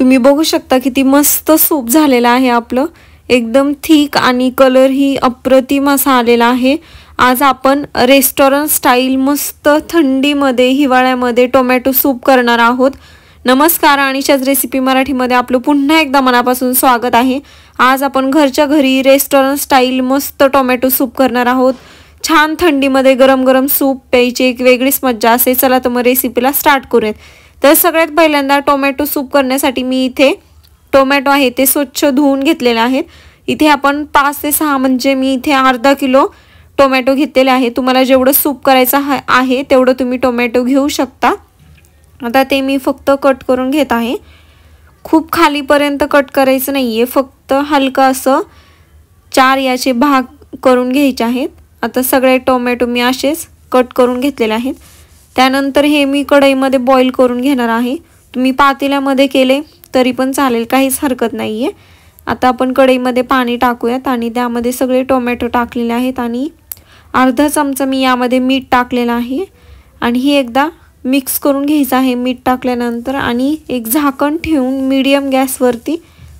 तुम्ही बघू शकता किती मस्त सूप झालेला आहे आपलं, एकदम थिक आणि कलर ही अप्रतिम असा आलेला आहे। आज आपण रेस्टॉरंट स्टाईल मस्त थंडीमध्ये हिवाळ्यामध्ये टोमॅटो सूप करणार आहोत। नमस्कार, अनिशा's रेसिपी मराठीमध्ये आपलं पुन्हा एकदा मनापासून स्वागत आहे। आज आपण घरच्या घरी रेस्टॉरंट स्टाईल मस्त टोमॅटो सूप करणार आहोत। छान थंडीमध्ये गरम गरम सूप प्यायची एक वेगळीच मज्जा असते। चला तर मग रेसिपीला स्टार्ट करूयात। तर सगळ्यात पहिल्यांदा टोमॅटो सूप करण्यासाठी मी इथे टोमॅटो आहे ते स्वच्छ धुवून घेतलेले आहेत। इथे आपण 5 ते 6 म्हणजे मी इथे अर्धा किलो टोमॅटो घेतलेले आहे। तुम्हाला जेवढं सूप करायचं आहे तेवढं तुम्ही टोमॅटो घेऊ शकता। आता ते मी फक्त कट करून घेत आहे। खूप खालीपर्यंत कट करायचं नाहीये, फक्त हलका असं 4 याचे भाग करून घ्यायचे आहेत। आता सगळे टोमॅटो मी असेच कट करून घेतलेले आहेत। त्यानंतर हे मी कढईमध्ये बॉईल करून घेणार आहे। तुम्ही पातेल्यामध्ये केले तरी पण चालेल, काहीच हरकत नाहीये। आता आपण कढईमध्ये पाणी टाकूयात आणि त्यामध्ये सगळे टोमॅटो टाकलेले आहेत आणि अर्धा चमचा मी यामध्ये मीठ टाकलेलं आहे आणि हे एकदा मिक्स करून घ्यायचं आहे मीठ टाकल्यानंतर। आणि एक झाकण ठेवून मीडियम गॅसवरती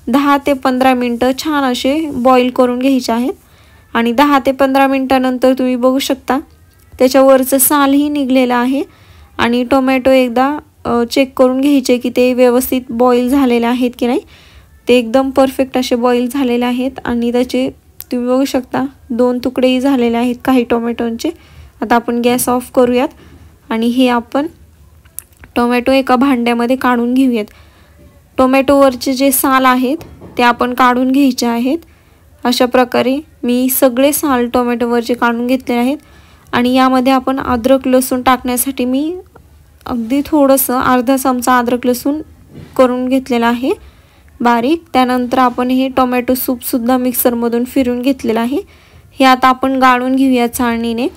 10 ते 15 मिनिटं छान असे बॉईल करून घ्यायचे आहेत। आणि 10 ते 15 मिनिटानंतर तुम्ही बघू शकता त्याच्यावरचं सालही निघलेलं आहे। आणि टोमॅटो एकदा चेक करून घ्यायचे की ते व्यवस्थित बॉईल झालेले आहेत की नाही। ते एकदम परफेक्ट असे बॉईल झालेले आहेत आणि त्याचे तुम्ही बघू शकता 2 तुकडेही झालेले आहेत काही टोमॅटोंचे। आता आपण गॅस ऑफ करूयात आणि हे आपण टोमॅटो एका भांड्यामध्ये काढून घेऊयात। टोमॅटोवरचे जे साल आहेत ते आपण काढून घ्यायचे आहेत। अशा प्रकारे मी सगळे साल टोमॅटोवरचे काढून घेतले आहेत। आणि यामध्ये आपण अद्रक लसूण टाकण्यासाठी मी अगदी थोडंसं अर्धा चमचा अद्रक लसूण करून घेतलेला आहे बारीक। त्यानंतर आपण हे टोमॅटो सूपसुद्धा मिक्सरमधून फिरून घेतलेलं आहे। हे आता आपण गाळून घेऊया चाळणीने,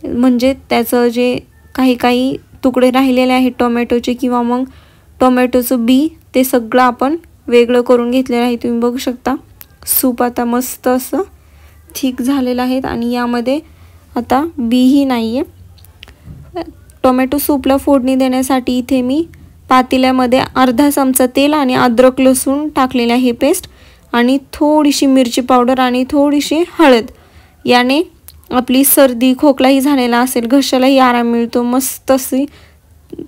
म्हणजे त्याचं जे काही तुकडे राहिलेले आहेत टोमॅटोचे किंवा मग टोमॅटोचं बी ते सगळं आपण वेगळं करून घेतलेलं आहे। तुम्ही बघू शकता सूप आता मस्त असं थिक झालेलं आहे आणि यामध्ये आता बीही नाही आहे। टोमॅटो सूपला फोडणी देण्यासाठी इथे मी पातेल्यामध्ये अर्धा चमचा तेल आणि अद्रक लसूण टाकलेले आहे पेस्ट आणि थोडीशी मिरची पावडर आणि थोडीशी हळद। याने आपली सर्दी खोकलाही झालेला असेल घशालाही आराम मिळतो। मस्त अशी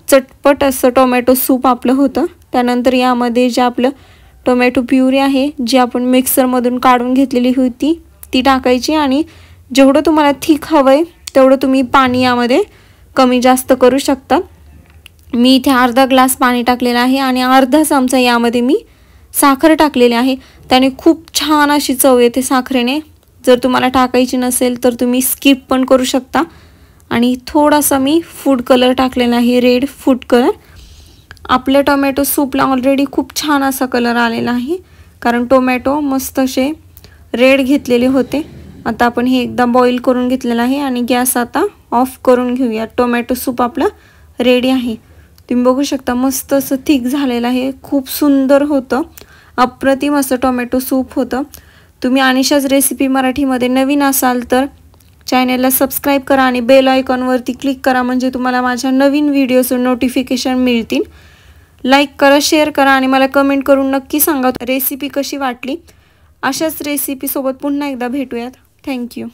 चटपट असं टोमॅटो सूप आपलं होतं। त्यानंतर यामध्ये जे आपलं टोमॅटो प्युरी आहे जी आपण मिक्सरमधून काढून घेतलेली होती ती टाकायची आणि जेवढं तुम्हाला थिक हवंय तेवढं तुम्ही पाणी यामध्ये कमी जास्त करू शकता। मी इथे अर्धा ग्लास पाणी टाकलेलं आहे आणि अर्धा चमचा यामध्ये मी साखर टाकलेली आहे। त्याने खूप छान अशी चव येते साखरेने। जर तुम्हाला टाकायची नसेल तर तुम्ही स्किप पण करू शकता। आणि थोडासा मी फूड कलर टाकलेला आहे, रेड फूड कलर। आपल्या टोमॅटो सूपला ऑलरेडी खूप छान असा कलर आलेला आहे कारण टोमॅटो मस्त असे रेड घेतलेले होते। आता आपण हे एकदा बॉईल करून घेतलेलं आहे आणि गॅस आता ऑफ करून घेऊया। टोमॅटो सूप आपलं रेडी आहे। तुम्ही बघू शकता मस्त असं थिक झालेलं आहे, खूप सुंदर होतं, अप्रतिम असं टोमॅटो सूप होतं। तुम्ही अनिशा's रेसिपी मराठीमध्ये नवीन असाल तर चॅनलला सबस्क्राईब करा आणि बेल आयकॉनवरती क्लिक करा, म्हणजे तुम्हाला माझ्या नवीन व्हिडिओचं नोटिफिकेशन मिळतील। लाईक करा, शेअर करा आणि मला कमेंट करून नक्की सांगा रेसिपी कशी वाटली। अशाच रेसिपीसोबत पुन्हा एकदा भेटूयात। थँक्यू।